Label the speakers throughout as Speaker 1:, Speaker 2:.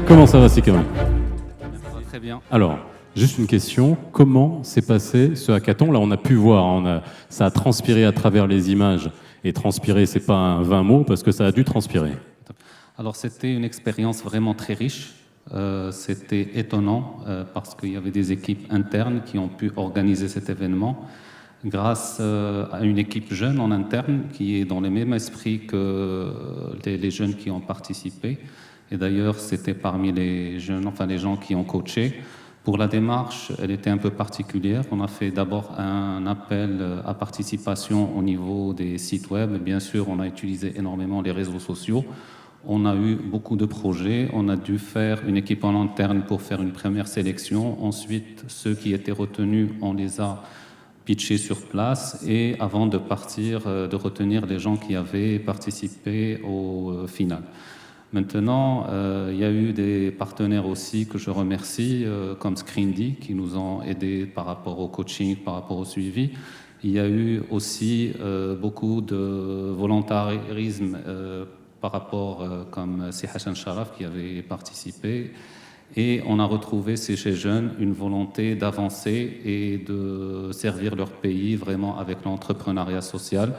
Speaker 1: Comment ça va, Sikama?
Speaker 2: Très bien.
Speaker 1: Alors, juste une question. Comment s'est passé ce hackathon? Là, on a pu voir, ça a transpiré à travers les images. Et transpirer, c'est pas un 20 mots, parce que ça a dû transpirer.
Speaker 2: Alors, c'était une expérience vraiment très riche. C'était étonnant parce qu'il y avait des équipes internes qui ont pu organiser cet événement grâce à une équipe jeune en interne qui est dans le même esprit que les jeunes qui ont participé. Et d'ailleurs, c'était parmi les jeunes, enfin les gens qui ont coaché. Pour la démarche, elle était un peu particulière. On a fait d'abord un appel à participation au niveau des sites web. Bien sûr, on a utilisé énormément les réseaux sociaux. On a eu beaucoup de projets. On a dû faire une équipe en interne pour faire une première sélection. Ensuite, ceux qui étaient retenus, on les a pitchés sur place. Et avant de partir, de retenir les gens qui avaient participé au final. Maintenant, il y a eu des partenaires aussi que je remercie, comme Screendy, qui nous ont aidés par rapport au coaching, par rapport au suivi. Il y a eu aussi beaucoup de volontarisme par rapport, comme Si Hassan Sharaf, qui avait participé. Et on a retrouvé chez ces jeunes une volonté d'avancer et de servir leur pays vraiment avec l'entrepreneuriat social,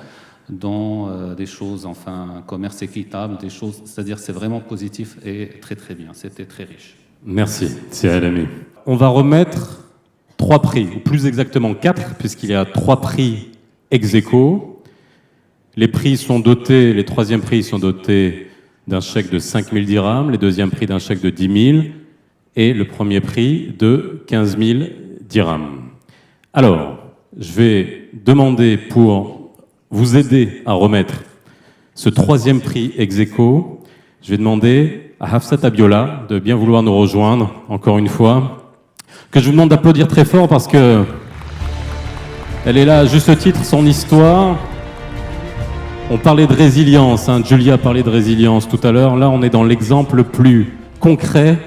Speaker 2: dans des choses, enfin, commerce équitable, des choses, c'est-à-dire c'est vraiment positif et très très bien, c'était très riche.
Speaker 1: Merci, c'est Alami. On va remettre 3 prix, ou plus exactement 4, puisqu'il y a 3 prix ex aequo. Les prix sont dotés, les 3e prix sont dotés d'un chèque de 5 000 dirhams, les 2e prix d'un chèque de 10 000, et le 1er prix de 15 000 dirhams. Alors, je vais demander pour vous aider à remettre ce 3e prix ex aequo, je vais demander à Hafsat Abiola de bien vouloir nous rejoindre, encore une fois, que je vous demande d'applaudir très fort parce que elle est là à juste titre, son histoire. On parlait de résilience, Julia parlait de résilience tout à l'heure, là on est dans l'exemple le plus concret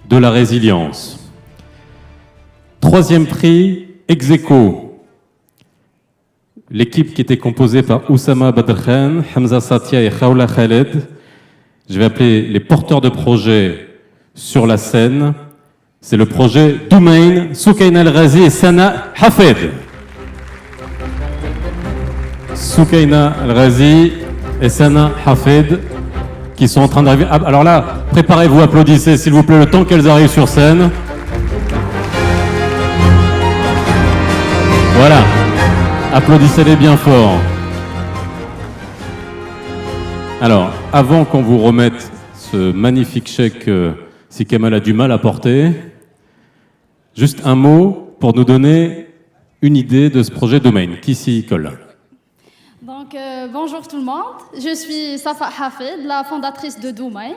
Speaker 1: de la résilience. 3e prix ex aequo. L'équipe qui était composée par Oussama Badrkhan, Hamza Satia et Khawla Khaled. Je vais appeler les porteurs de projet sur la scène. C'est le projet Doumain, Soukaina Al-Ghazi et Sana Hafed. Soukaina Al-Ghazi et Sana Hafed qui sont en train d'arriver. Ah, alors là, préparez-vous, applaudissez s'il vous plaît le temps qu'elles arrivent sur scène. Voilà. Applaudissez-les bien fort. Alors, avant qu'on vous remette ce magnifique chèque que si Kamal a du mal à porter, juste un mot pour nous donner une idée de ce projet Domain. Qui s'y colle?
Speaker 3: Donc, bonjour tout le monde. Je suis Safa Hafid, la fondatrice de Doumain,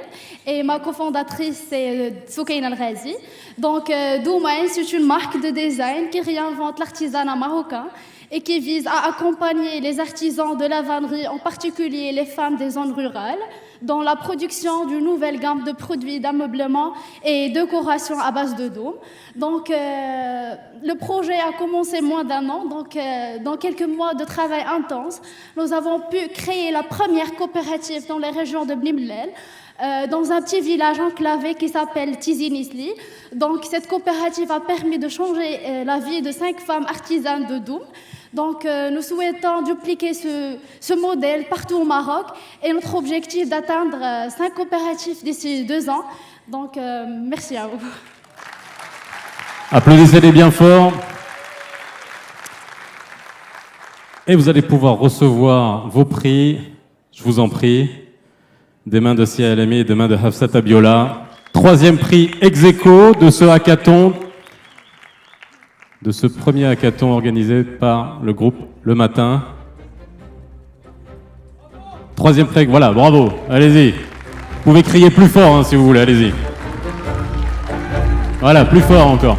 Speaker 3: et ma cofondatrice c'est Soukaina Al-Ghazi. Donc, Doumain, c'est une marque de design qui réinvente l'artisanat marocain et qui vise à accompagner les artisans de la vannerie, en particulier les femmes des zones rurales, dans la production d'une nouvelle gamme de produits d'ameublement et décoration à base de dômes. Donc, le projet a commencé moins d'1 an, donc dans quelques mois de travail intense, nous avons pu créer la première coopérative dans les régions de Bni Mellel, dans un petit village enclavé qui s'appelle Tizi Nisli. Donc, cette coopérative a permis de changer la vie de 5 femmes artisanes de Doum. Donc, nous souhaitons dupliquer ce modèle partout au Maroc et notre objectif d'atteindre 5 coopératives d'ici 2 ans. Donc, merci à vous.
Speaker 1: Applaudissez-les bien fort. Et vous allez pouvoir recevoir vos prix, je vous en prie, des mains de Sia Alami et des mains de Hafsat Abiola. 3e prix ex aequo de ce hackathon, de ce premier hackathon organisé par le groupe Le Matin. 3e prix, voilà, bravo, allez-y. Vous pouvez crier plus fort si vous voulez, allez-y. Voilà, plus fort encore.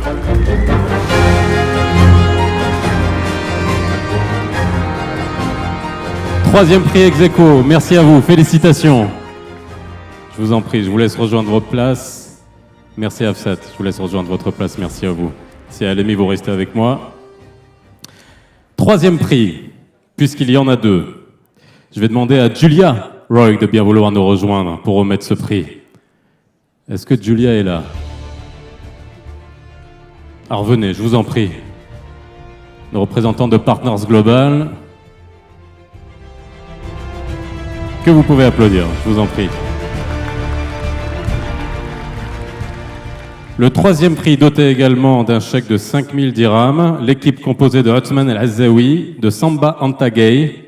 Speaker 1: Troisième prix ex aequo, merci à vous, félicitations. Je vous en prie, je vous laisse rejoindre votre place. Merci Hafsat, je vous laisse rejoindre votre place, merci à vous. Si Alami, vous restez avec moi. 3e prix, puisqu'il y en a 2. Je vais demander à Julia Roy de bien vouloir nous rejoindre pour remettre ce prix. Est-ce que Julia est là? Alors venez, je vous en prie. Le représentant de Partners Global. Que vous pouvez applaudir, je vous en prie. Le troisième prix, doté également d'un chèque de 5000 dirhams, l'équipe composée de Othman El Azaoui, de Samba Antagay,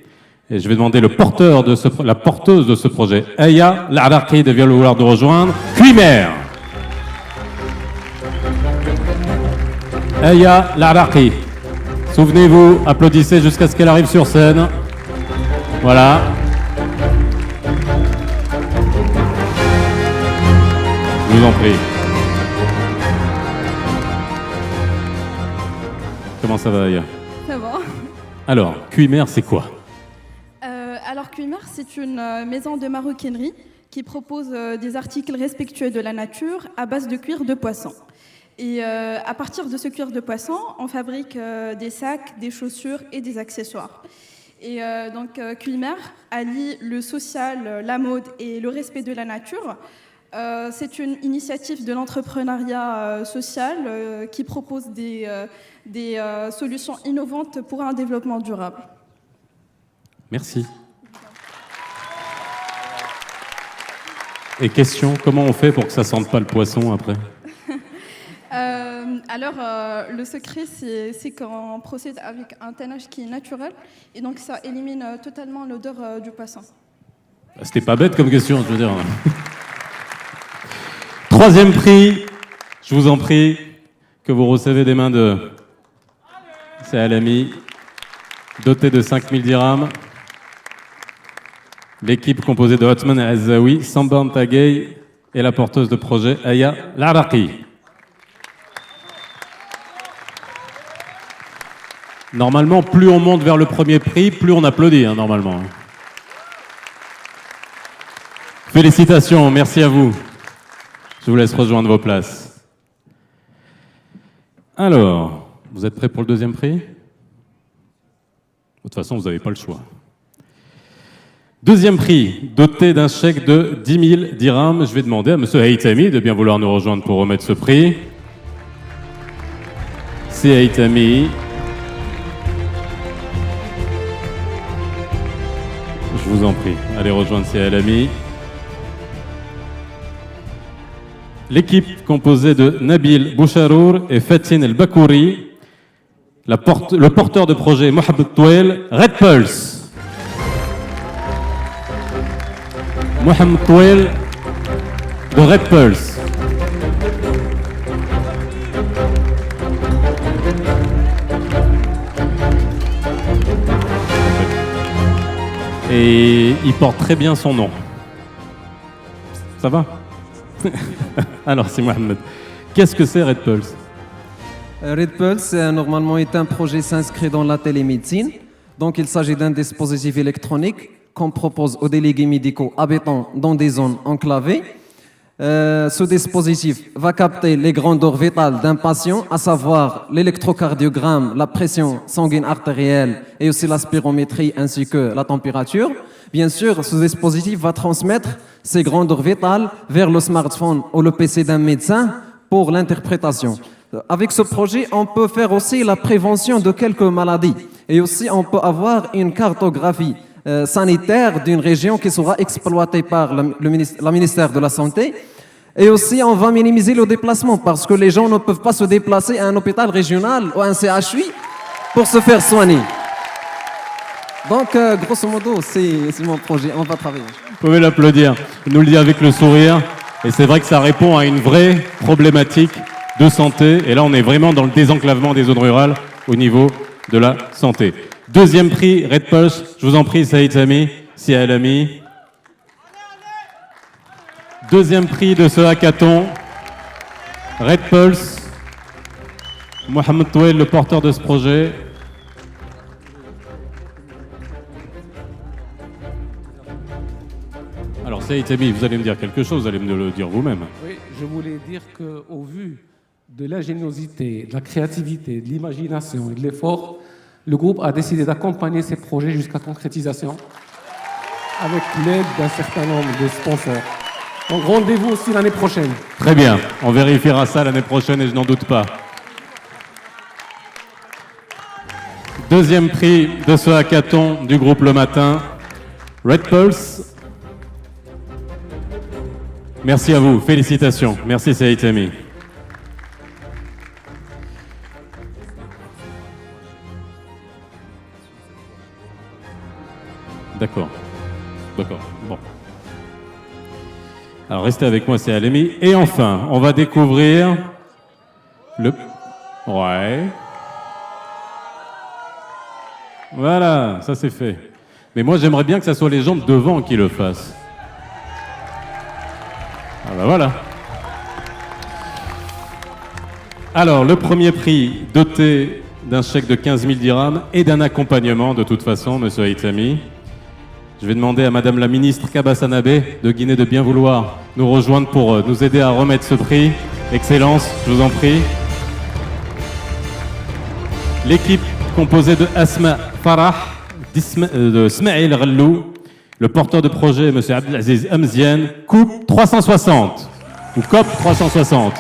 Speaker 1: et je vais demander la porteuse de ce projet, Aya Laraqi, de vouloir nous rejoindre, Cuimer. Aya Laraqi. Souvenez-vous, applaudissez jusqu'à ce qu'elle arrive sur scène. Voilà. Je vous en prie. Comment ça va, Aya?
Speaker 4: Ça va.
Speaker 1: Alors, Cuimer, c'est quoi?
Speaker 4: Alors, Cuimer, c'est une maison de maroquinerie qui propose des articles respectueux de la nature à base de cuir de poisson. Et à partir de ce cuir de poisson, on fabrique des sacs, des chaussures et des accessoires. Et donc, Cuimer allie le social, la mode et le respect de la nature. C'est une initiative de l'entrepreneuriat social qui propose des solutions innovantes pour un développement durable.
Speaker 1: Merci. Et question, comment on fait pour que ça sente pas le poisson après?
Speaker 4: Alors, le secret, c'est qu'on procède avec un tannage qui est naturel et donc ça élimine totalement l'odeur du poisson.
Speaker 1: C'était pas bête comme question, je veux dire. Troisième prix, je vous en prie, que vous recevez des mains de Alami, doté de 5000 dirhams. L'équipe composée de Othman El Azaoui, Samba Antagay et la porteuse de projet Aya Laraqi. Normalement, plus on monte vers le premier prix, plus on applaudit, hein, normalement. Félicitations, merci à vous. Je vous laisse rejoindre vos places. Alors, vous êtes prêts pour le deuxième prix? De toute façon, vous n'avez pas le choix. Deuxième prix, doté d'un chèque de 10 000 dirhams. Je vais demander à M. Haytami de bien vouloir nous rejoindre pour remettre ce prix. C'est Haytami. Je vous en prie, allez rejoindre ces Alami. L'équipe composée de Nabil Boucharour et Fatin El Bakouri, le porteur de projet Mohamed Touel, Red Pulse. Mohamed Touel de Red Pulse. Et il porte très bien son nom. Ça va? Alors, c'est Mohamed. Qu'est-ce que c'est Red Pulse?
Speaker 5: Red Pulse, normalement, est un projet s'inscrit dans la télémédecine. Donc, il s'agit d'un dispositif électronique qu'on propose aux délégués médicaux habitant dans des zones enclavées. Ce dispositif va capter les grandeurs vitales d'un patient, à savoir l'électrocardiogramme, la pression sanguine artérielle et aussi la spirométrie ainsi que la température. Bien sûr, ce dispositif va transmettre ces grandeurs vitales vers le smartphone ou le PC d'un médecin pour l'interprétation. Avec ce projet, on peut faire aussi la prévention de quelques maladies et aussi on peut avoir une cartographie sanitaire d'une région qui sera exploitée par la ministère de la Santé. Et aussi, on va minimiser le déplacement parce que les gens ne peuvent pas se déplacer à un hôpital régional ou à un CHU pour se faire soigner. Donc, grosso modo, c'est mon projet. On va travailler.
Speaker 1: Vous pouvez l'applaudir. Il nous le dit avec le sourire. Et c'est vrai que ça répond à une vraie problématique de santé. Et là, on est vraiment dans le désenclavement des zones rurales au niveau de la santé. Deuxième prix, Red Pulse. Je vous en prie, Saïd Sami, si elle a mis. Deuxième prix de ce hackathon, Red Pulse. Mohamed Touel, le porteur de ce projet. Alors, Saïd Sami, vous allez me dire quelque chose, vous allez me le dire vous-même.
Speaker 6: Oui, je voulais dire qu'au vu de l'ingéniosité, de la créativité, de l'imagination et de l'effort, le groupe a décidé d'accompagner ces projets jusqu'à concrétisation avec l'aide d'un certain nombre de sponsors. Donc rendez-vous aussi l'année prochaine.
Speaker 1: Très bien, on vérifiera ça l'année prochaine et je n'en doute pas. Deuxième prix de ce hackathon du groupe Le Matin, Red Pulse. Merci à vous, félicitations. Merci Saïd Sami. D'accord. D'accord. Bon. Alors restez avec moi, c'est Alemi. Et enfin, on va découvrir le... Ouais. Voilà, ça c'est fait. Mais moi j'aimerais bien que ce soit les gens de devant qui le fassent. Ah ben voilà. Alors, le premier prix doté d'un chèque de 15 000 dirhams et d'un accompagnement de toute façon, monsieur Haïtami. Je vais demander à Madame la ministre Kabassanabé de Guinée de bien vouloir nous rejoindre pour nous aider à remettre ce prix. Excellence, je vous en prie. L'équipe composée de Asma Farah, de Smaïl Rallou, le porteur de projet, monsieur Abdelaziz Amzian, Coupe 360, ou COP 360.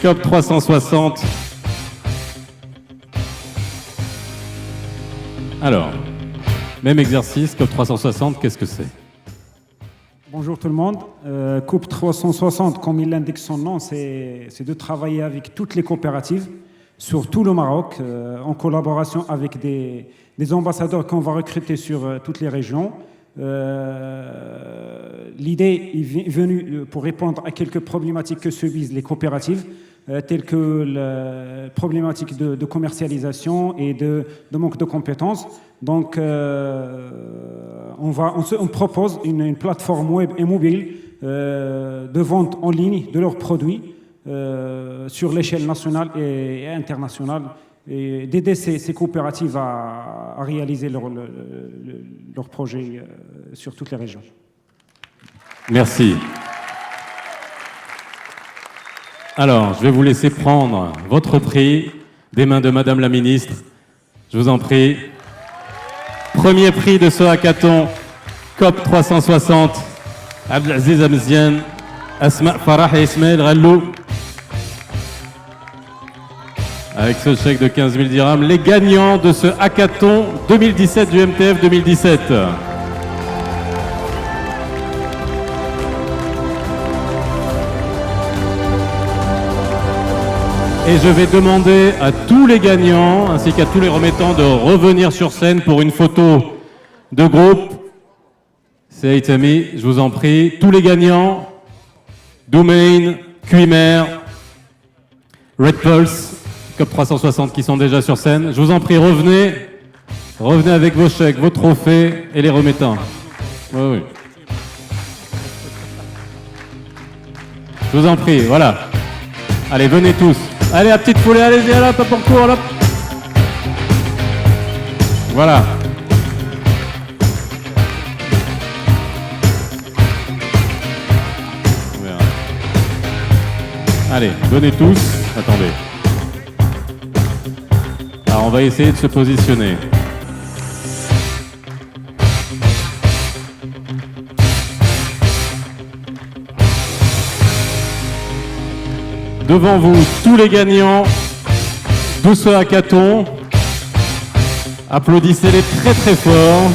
Speaker 1: COP 360. Alors, même exercice, COP 360, qu'est-ce que c'est?
Speaker 7: Bonjour tout le monde. COP 360, comme il l'indique son nom, c'est de travailler avec toutes les coopératives sur tout le Maroc, en collaboration avec des ambassadeurs qu'on va recruter sur toutes les régions. L'idée est venue pour répondre à quelques problématiques que subissent les coopératives, telles que la problématique de commercialisation et de manque de compétences. Donc, on propose une plateforme web et mobile de vente en ligne de leurs produits sur l'échelle nationale et internationale, et d'aider ces coopératives à réaliser leurs projets sur toutes les régions.
Speaker 1: Merci. Alors, je vais vous laisser prendre votre prix des mains de Madame la Ministre. Je vous en prie. Premier prix de ce hackathon COP 360, Abdelaziz Amzian, Asma Farah et Ismaël Rallou. Avec ce chèque de 15 000 dirhams, les gagnants de ce hackathon 2017 du MTF 2017. Et je vais demander à tous les gagnants, ainsi qu'à tous les remettants, de revenir sur scène pour une photo de groupe. C'est Haïtami, je vous en prie. Tous les gagnants, Doumain, Cuimer, Red Pulse, COP 360 qui sont déjà sur scène. Je vous en prie, revenez. Revenez avec vos chèques, vos trophées et les remettants. Oui, oui. Je vous en prie, voilà. Allez, venez tous. Allez, la petite foulée, allez-y, là, pas pour court, là. Voilà. On verra. Allez, venez tous. Attendez. Alors, on va essayer de se positionner. Devant vous, tous les gagnants de ce hackathon. Applaudissez-les très très fort.